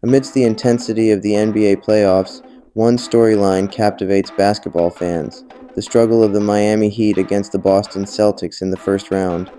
Amidst the intensity of the NBA playoffs, one storyline captivates basketball fans: the struggle of the Miami Heat against the Boston Celtics in the first round.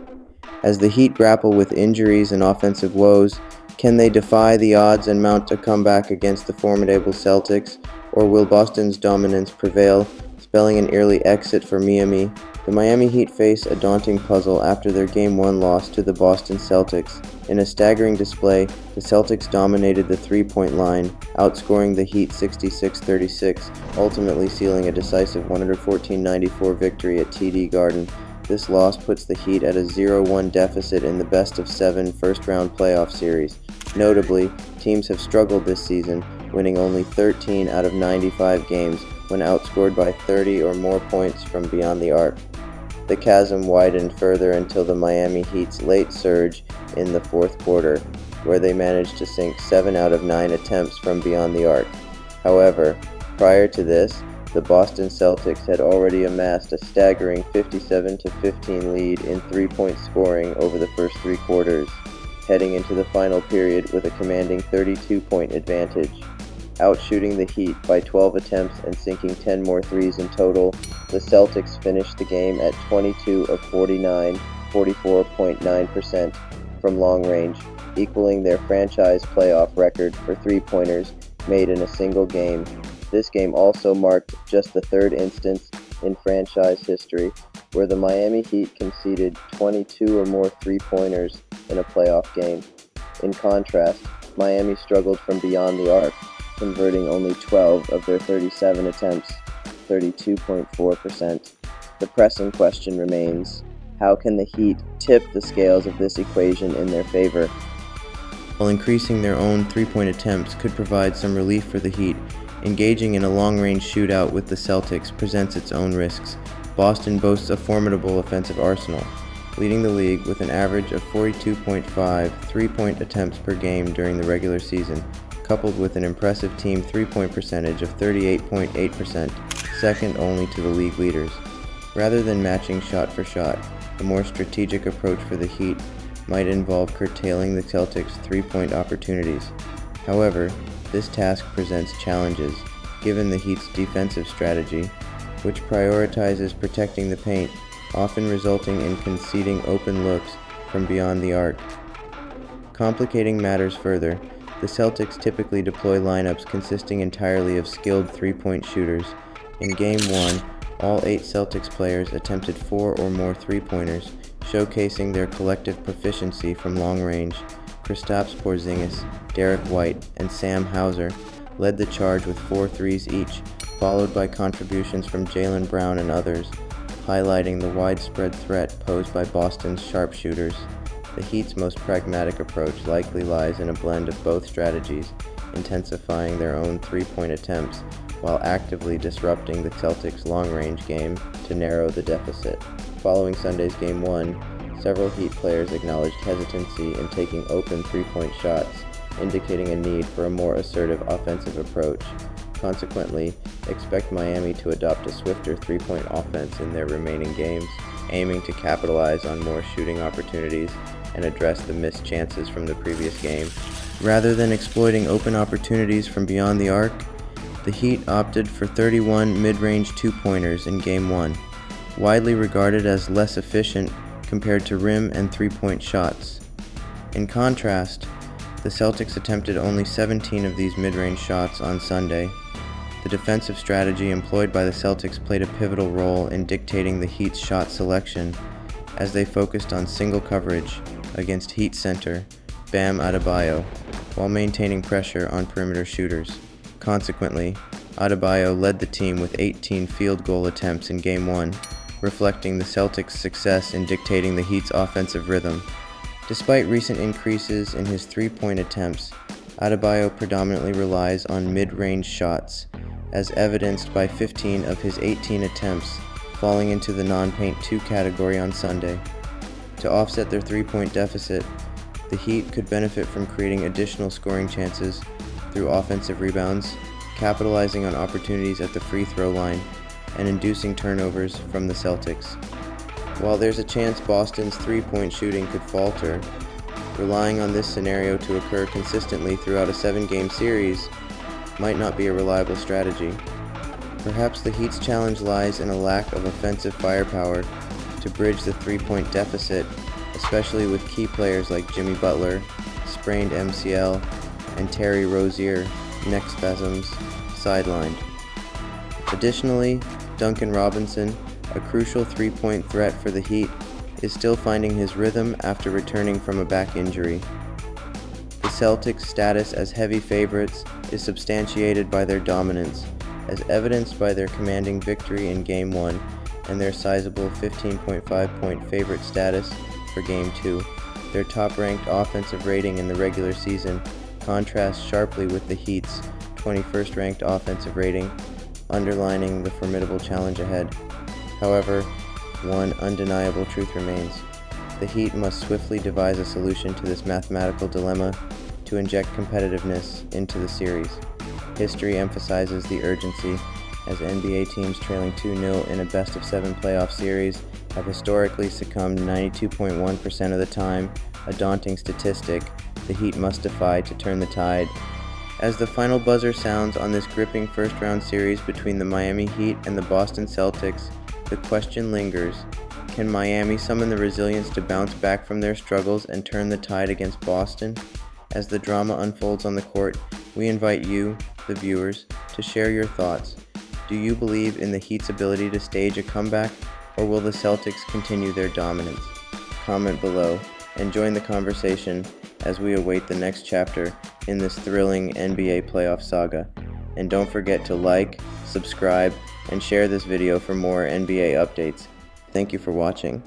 As the Heat grapple with injuries and offensive woes, can they defy the odds and mount a comeback against the formidable Celtics, or will Boston's dominance prevail, spelling an early exit for Miami? The Miami Heat face a daunting puzzle after their Game 1 loss to the Boston Celtics. In a staggering display, the Celtics dominated the three-point line, outscoring the Heat 66-36, ultimately sealing a decisive 114-94 victory at TD Garden. This loss puts the Heat at a 0-1 deficit in the best-of-7 first-round playoff series. Notably, teams have struggled this season, winning only 13 out of 95 games when outscored by 30 or more points from beyond the arc. The chasm widened further until the Miami Heat's late surge in the fourth quarter, where they managed to sink 7 out of 9 attempts from beyond the arc. However, prior to this, the Boston Celtics had already amassed a staggering 57-15 lead in three-point scoring over the first three quarters, heading into the final period with a commanding 32-point advantage. Outshooting the Heat by 12 attempts and sinking 10 more threes in total, the Celtics finished the game at 22 of 49, 44.9% from long range, equaling their franchise playoff record for three-pointers made in a single game. This game also marked just the third instance in franchise history where the Miami Heat conceded 22 or more three-pointers in a playoff game. In contrast, Miami struggled from beyond the arc, converting only 12 of their 37 attempts, 32.4%. The pressing question remains: how can the Heat tip the scales of this equation in their favor? While increasing their own three-point attempts could provide some relief for the Heat, engaging in a long-range shootout with the Celtics presents its own risks. Boston boasts a formidable offensive arsenal, leading the league with an average of 42.5 three-point attempts per game during the regular season, coupled with an impressive team three-point percentage of 38.8%, second only to the league leaders. Rather than matching shot for shot, a more strategic approach for the Heat might involve curtailing the Celtics' three-point opportunities. However, this task presents challenges, given the Heat's defensive strategy, which prioritizes protecting the paint, often resulting in conceding open looks from beyond the arc. Complicating matters further, the Celtics typically deploy lineups consisting entirely of skilled three-point shooters. In Game 1, all 8 Celtics players attempted 4 or more three-pointers, showcasing their collective proficiency from long range. Kristaps Porzingis, Derek White, and Sam Hauser led the charge with 4 threes each, followed by contributions from Jaylen Brown and others, highlighting the widespread threat posed by Boston's sharpshooters. The Heat's most pragmatic approach likely lies in a blend of both strategies, intensifying their own three-point attempts while actively disrupting the Celtics' long-range game to narrow the deficit. Following Sunday's Game 1, several Heat players acknowledged hesitancy in taking open three-point shots, indicating a need for a more assertive offensive approach. Consequently, expect Miami to adopt a swifter three-point offense in their remaining games, aiming to capitalize on more shooting opportunities and address the missed chances from the previous game. Rather than exploiting open opportunities from beyond the arc, the Heat opted for 31 mid-range two-pointers in Game 1, widely regarded as less efficient compared to rim and three-point shots. In contrast, the Celtics attempted only 17 of these mid-range shots on Sunday. The defensive strategy employed by the Celtics played a pivotal role in dictating the Heat's shot selection, as they focused on single coverage against Heat center Bam Adebayo, while maintaining pressure on perimeter shooters. Consequently, Adebayo led the team with 18 field goal attempts in Game 1, reflecting the Celtics' success in dictating the Heat's offensive rhythm. Despite recent increases in his three-point attempts, Adebayo predominantly relies on mid-range shots, as evidenced by 15 of his 18 attempts falling into the non-paint 2 category on Sunday. To offset their three-point deficit, the Heat could benefit from creating additional scoring chances through offensive rebounds, capitalizing on opportunities at the free throw line, and inducing turnovers from the Celtics. While there's a chance Boston's three-point shooting could falter, Relying on this scenario to occur consistently throughout a 7-game series might not be a reliable strategy. Perhaps the Heat's challenge lies in a lack of offensive firepower to bridge the 3-point deficit, especially with key players like Jimmy Butler, sprained MCL, and Terry Rozier, neck spasms, sidelined. Additionally, Duncan Robinson, a crucial 3-point threat for the Heat, is still finding his rhythm after returning from a back injury. The Celtics' status as heavy favorites is substantiated by their dominance, as evidenced by their commanding victory in Game 1 and their sizable 15.5-point favorite status for Game 2. Their top-ranked offensive rating in the regular season contrasts sharply with the Heat's 21st-ranked offensive rating, underlining the formidable challenge ahead. However, one undeniable truth remains. The Heat must swiftly devise a solution to this mathematical dilemma to inject competitiveness into the series. History emphasizes the urgency, as NBA teams trailing 2-0 in a best-of-7 playoff series have historically succumbed 92.1% of the time, a daunting statistic the Heat must defy to turn the tide. As the final buzzer sounds on this gripping first-round series between the Miami Heat and the Boston Celtics, the question lingers: can Miami summon the resilience to bounce back from their struggles and turn the tide against Boston? As the drama unfolds on the court, we invite you, the viewers, to share your thoughts. Do you believe in the Heat's ability to stage a comeback, or will the Celtics continue their dominance? Comment below and join the conversation as we await the next chapter in this thrilling NBA playoff saga. And don't forget to like, subscribe, and share this video for more NBA updates. Thank you for watching.